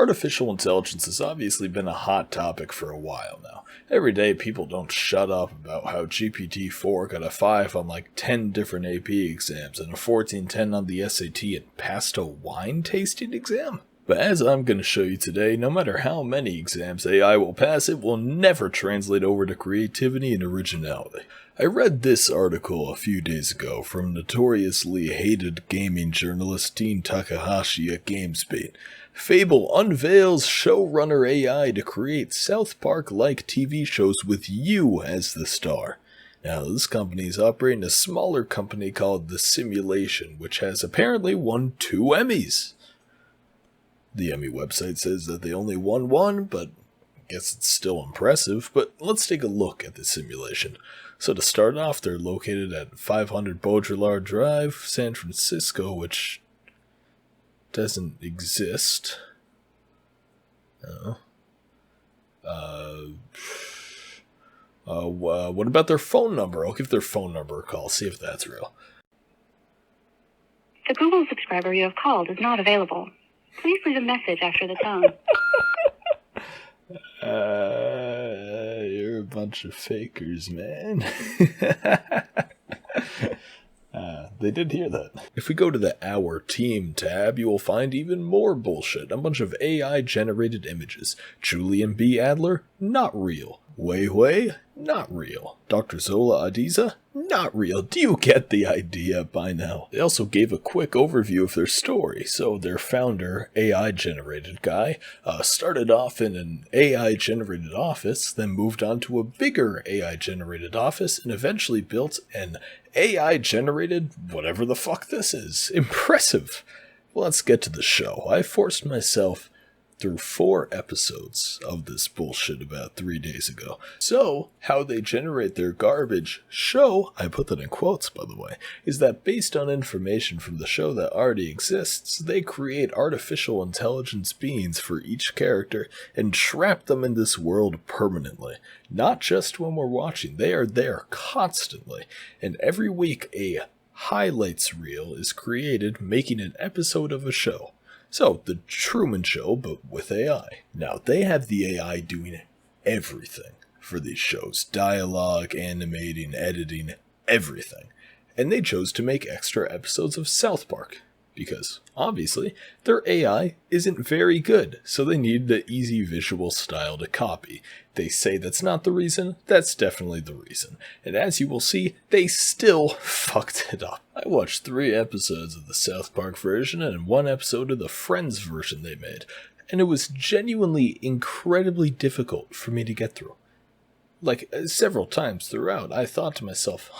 Artificial intelligence has obviously been a hot topic for a while now. Every day people don't shut up about how GPT-4 got a 5 on like 10 different AP exams and a 1410 on the SAT and passed a wine tasting exam. But as I'm going to show you today, no matter how many exams AI will pass, it will never translate over to creativity and originality. I read this article a few days ago from notoriously hated gaming journalist Dean Takahashi at GameSpeed. Fable unveils Showrunner AI to create South Park-like TV shows with you as the star. Now, this company is operating a smaller company called The Simulation, which has apparently won 2 Emmys. The Emmy website says that they only won 1, but I guess it's still impressive. But let's take a look at The Simulation. So to start off, they're located at 500 Baudrillard Drive, San Francisco, which doesn't exist. What about their phone number? I'll give their phone number a call, see if that's real. The Google subscriber you have called is not available. Please leave a message after the tone. You're a bunch of fakers, man. They did hear that. If we go to the Our Team tab, you will find even more bullshit. A bunch of AI-generated images. Julian B. Adler? Not real. Wei Wei? Not real. Dr. Zola Adiza? Not real. Do you get the idea by now? They also gave a quick overview of their story. So their founder, AI-generated guy, started off in an AI-generated office, then moved on to a bigger AI-generated office, and eventually built an AI-generated whatever the fuck this is. Impressive. Let's get to the show. I forced myself through 4 episodes of this bullshit about 3 days ago. So, how they generate their garbage show, I put that in quotes by the way, is that based on information from the show that already exists, they create artificial intelligence beings for each character and trap them in this world permanently. Not just when we're watching, they are there constantly. And every week a highlights reel is created making an episode of a show. So, the Truman Show, but with AI. Now, they have the AI doing everything for these shows. Dialogue, animating, editing, everything. And they chose to make extra episodes of South Park. Because, obviously, their AI isn't very good, so they need the easy visual style to copy. They say that's not the reason, that's definitely the reason. And as you will see, they still fucked it up. I watched 3 episodes of the South Park version and 1 episode of the Friends version they made, and it was genuinely incredibly difficult for me to get through. Like, several times throughout, I thought to myself,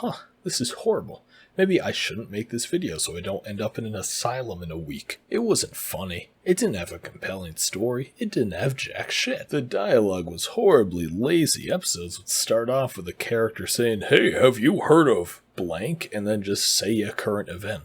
this is horrible. Maybe I shouldn't make this video so I don't end up in an asylum in a week. It wasn't funny. It didn't have a compelling story. It didn't have jack shit. The dialogue was horribly lazy. Episodes would start off with a character saying, "Hey, have you heard of blank?" and then just say a current event.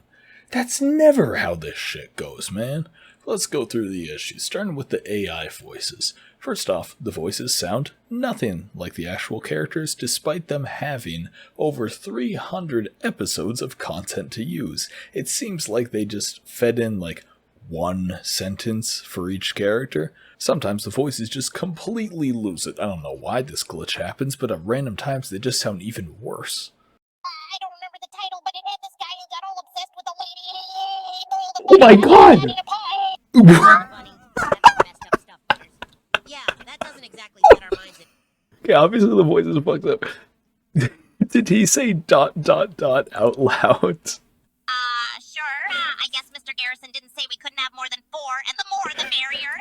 That's never how this shit goes, man. Let's go through the issues, starting with the AI voices. First off, the voices sound nothing like the actual characters, despite them having over 300 episodes of content to use. It seems like they just fed in like 1 sentence for each character. Sometimes the voices just completely lose it. I don't know why this glitch happens, but at random times they just sound even worse. I don't remember the title, but it had this guy who got all obsessed with a lady. Oh my god! Yeah, that doesn't exactly set our minds in. Okay, obviously the voice is fucked up. Did he say ... out loud? Sure. I guess Mr. Garrison didn't say we couldn't have more than 4, and the more the merrier.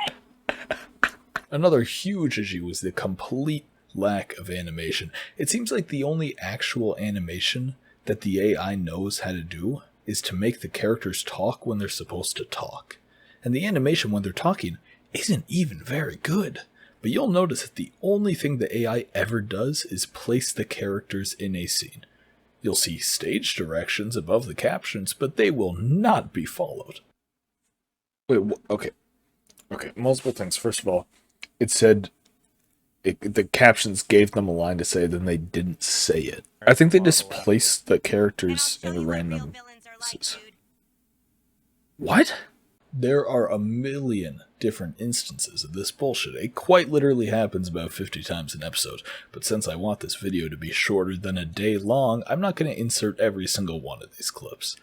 Another huge issue was the complete lack of animation. It seems like the only actual animation that the AI knows how to do is to make the characters talk when they're supposed to talk. And the animation when they're talking isn't even very good. But you'll notice that the only thing the AI ever does is place the characters in a scene. You'll see stage directions above the captions, but they will not be followed. Wait, okay. Okay, multiple things. First of all, it said the captions gave them a line to say, then they didn't say it. I think they just placed the characters in random places. What? There are a million different instances of this bullshit. It quite literally happens about 50 times an episode, but since I want this video to be shorter than a day long, I'm not going to insert every single one of these clips.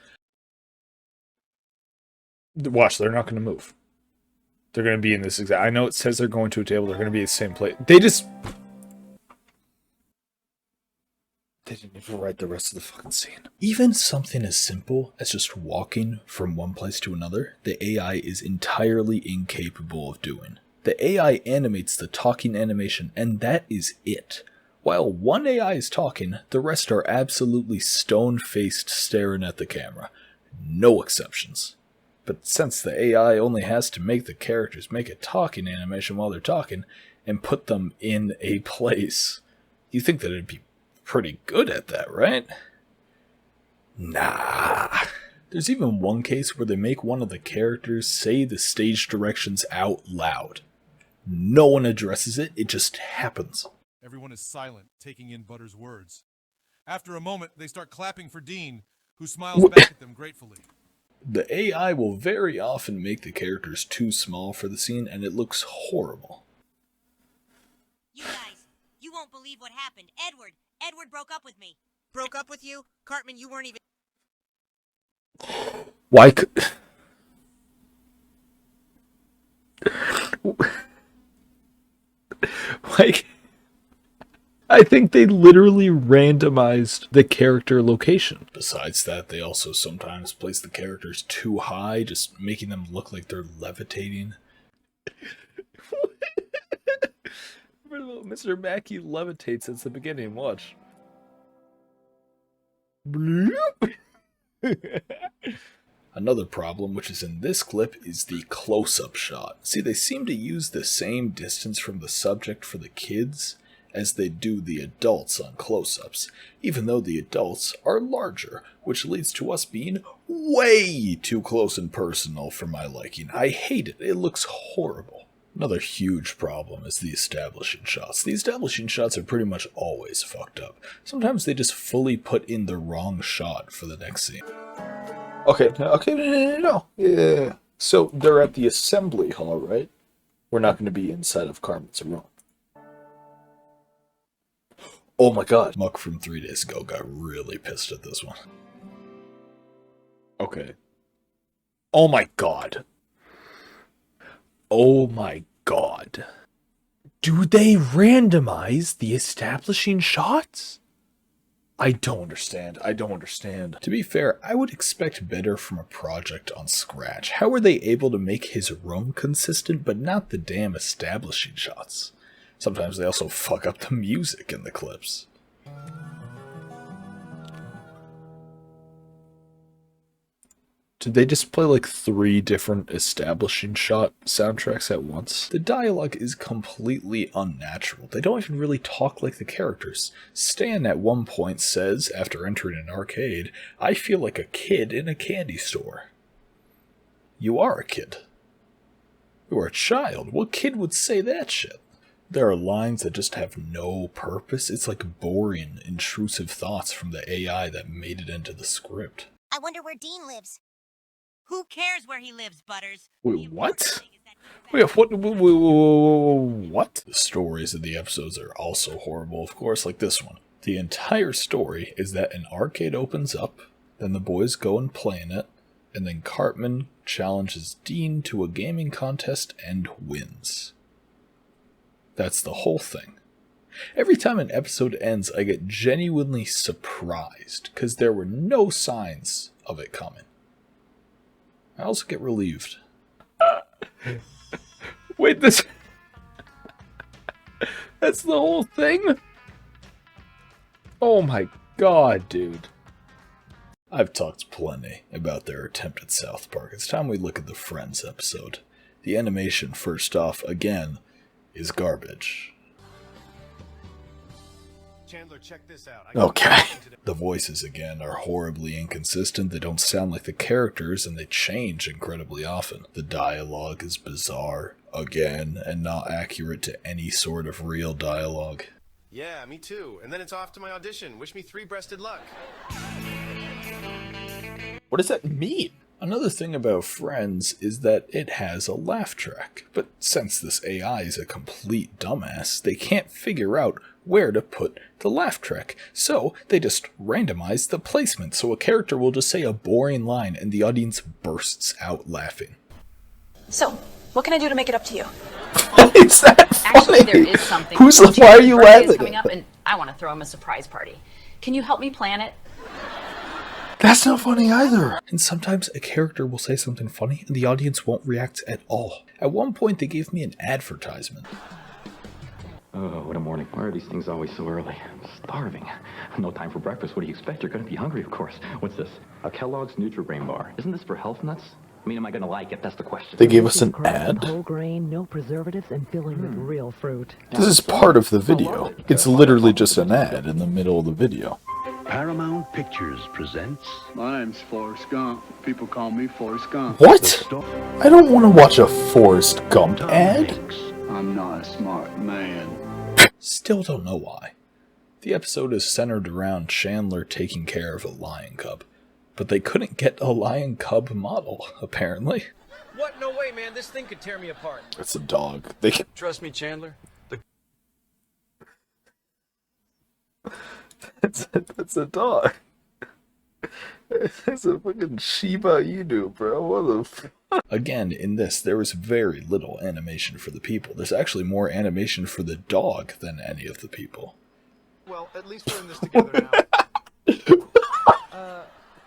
Watch, they're not going to move. They're going to be in this exact... I know it says they're going to a table, they're going to be in the same place. They didn't even write the rest of the fucking scene. Even something as simple as just walking from one place to another, the AI is entirely incapable of doing. The AI animates the talking animation, and that is it. While one AI is talking, the rest are absolutely stone-faced staring at the camera. No exceptions. But since the AI only has to make the characters make a talking animation while they're talking, and put them in a place, you think that it'd be pretty good at that, right? Nah. There's even one case where they make one of the characters say the stage directions out loud. No one addresses it, it just happens. Everyone is silent, taking in Butter's words. After a moment, they start clapping for Dean, who smiles back at them gratefully. The AI will very often make the characters too small for the scene, and it looks horrible. You guys, you won't believe what happened. Edward broke up with me. Broke up with you? Cartman, you weren't even... Why could... Like... I think they literally randomized the character location. Besides that, they also sometimes place the characters too high, just making them look like they're levitating. Mr. Mackey levitates since the beginning, watch. Another problem, which is in this clip, is the close-up shot. See, they seem to use the same distance from the subject for the kids as they do the adults on close-ups, even though the adults are larger, which leads to us being way too close and personal for my liking. I hate it. It looks horrible. Another huge problem is the establishing shots. The establishing shots are pretty much always fucked up. Sometimes they just fully put in the wrong shot for the next scene. No. Yeah. So they're at the assembly hall, right? We're not going to be inside of Carmen's room. Oh my god. Muck from 3 days ago got really pissed at this one. Okay. Oh my god. Oh my god. Do they randomize the establishing shots? I don't understand. To be fair, I would expect better from a project on Scratch. How were they able to make his room consistent, but not the damn establishing shots? Sometimes they also fuck up the music in the clips. Did they just play like 3 different establishing shot soundtracks at once? The dialogue is completely unnatural. They don't even really talk like the characters. Stan at one point says, after entering an arcade, "I feel like a kid in a candy store." You are a kid. You are a child. What kid would say that shit? There are lines that just have no purpose. It's like boring, intrusive thoughts from the AI that made it into the script. I wonder where Dean lives. Who cares where he lives, Butters? Wait, what? What? The stories of the episodes are also horrible, of course, like this one. The entire story is that an arcade opens up, then the boys go and play in it, and then Cartman challenges Dean to a gaming contest and wins. That's the whole thing. Every time an episode ends, I get genuinely surprised, because there were no signs of it coming. I also get relieved. Wait, this... That's the whole thing? Oh my god, dude. I've talked plenty about their attempt at South Park. It's time we look at the Friends episode. The animation, first off, again, is garbage. Chandler, check this out. Okay. The voices, again, are horribly inconsistent. They don't sound like the characters, and they change incredibly often. The dialogue is bizarre, again, and not accurate to any sort of real dialogue. Yeah, me too. And then it's off to my audition. Wish me 3-breasted luck. What does that mean? Another thing about Friends is that it has a laugh track, but since this AI is a complete dumbass, they can't figure out where to put the laugh track, so they just randomize the placement so a character will just say a boring line and the audience bursts out laughing. So, what can I do to make it up to you? Is that funny? Actually, there is something. Why are you Birthday is laughing coming at up, that? and I want to throw him a surprise party. Can you help me plan it? That's not funny either. And sometimes a character will say something funny and the audience won't react at all. At one point they gave me an advertisement. Oh, what a morning. Why are these things always so early? I'm starving. No time for breakfast. What do you expect? You're going to be hungry, of course. What's this? A Kellogg's Nutri-Grain bar. Isn't this for health nuts? I mean, am I going to like it? That's the question. They gave us an Crafted ad. whole grain, no preservatives, and filling with real fruit. This is part of the video. It's literally just an ad in the middle of the video. Paramount Pictures presents... My name's Forrest Gump. People call me Forrest Gump. What? I don't want to watch a Forrest Gump ad. I'm not a smart man. Still don't know why. The episode is centered around Chandler taking care of a lion cub. But they couldn't get a lion cub model, apparently. What? No way, man. This thing could tear me apart. It's a dog. They can... Trust me, Chandler. It's a dog. It's a fucking Shiba Inu, bro. What the Again, in this, there was very little animation for the people. There's actually more animation for the dog than any of the people. Well, at least we're in this together now.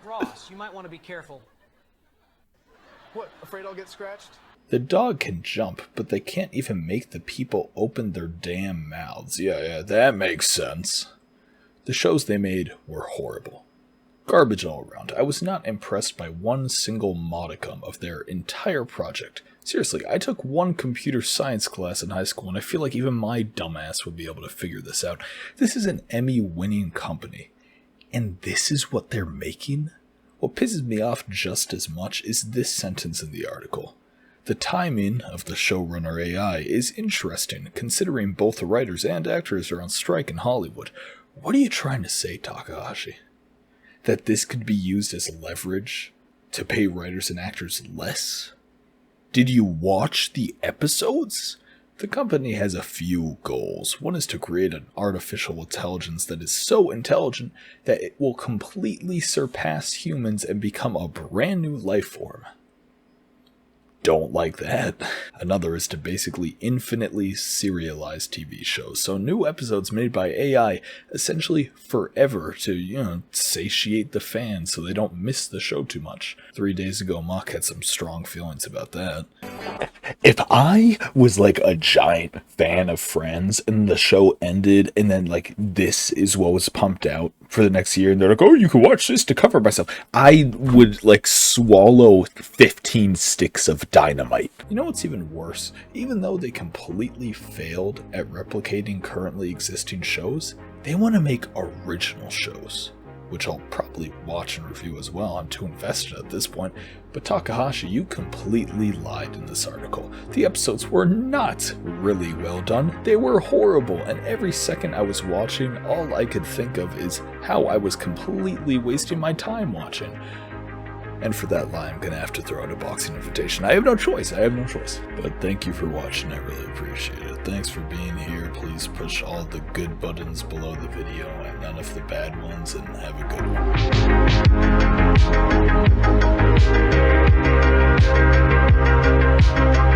Ross, you might want to be careful. What, afraid I'll get scratched? The dog can jump, but they can't even make the people open their damn mouths. Yeah, that makes sense. The shows they made were horrible. Garbage all around. I was not impressed by one single modicum of their entire project. Seriously, I took one computer science class in high school, and I feel like even my dumbass would be able to figure this out. This is an Emmy-winning company, and this is what they're making? What pisses me off just as much is this sentence in the article. The timing of the Showrunner AI is interesting, considering both the writers and actors are on strike in Hollywood. What are you trying to say, Takahashi? That this could be used as leverage to pay writers and actors less? Did you watch the episodes? The company has a few goals. One is to create an artificial intelligence that is so intelligent that it will completely surpass humans and become a brand new life form. Don't like that. Another is to basically infinitely serialize TV shows, so new episodes made by AI essentially forever to, satiate the fans so they don't miss the show too much. 3 days ago, Mock had some strong feelings about that. If I was like a giant fan of Friends and the show ended and then like this is what was pumped out for the next year and they're like, oh, you can watch this to cover myself, I would like swallow 15 sticks of dynamite. You know what's even worse? Even though they completely failed at replicating currently existing shows, they want to make original shows, which I'll probably watch and review as well. I'm too invested at this point. But Takahashi, you completely lied in this article. The episodes were not really well done. They were horrible, and every second I was watching, all I could think of is how I was completely wasting my time watching. And for that lie, I'm gonna have to throw out a boxing invitation. I have no choice. But thank you for watching. I really appreciate it. Thanks for being here. Please push all the good buttons below the video and none of the bad ones, and have a good one.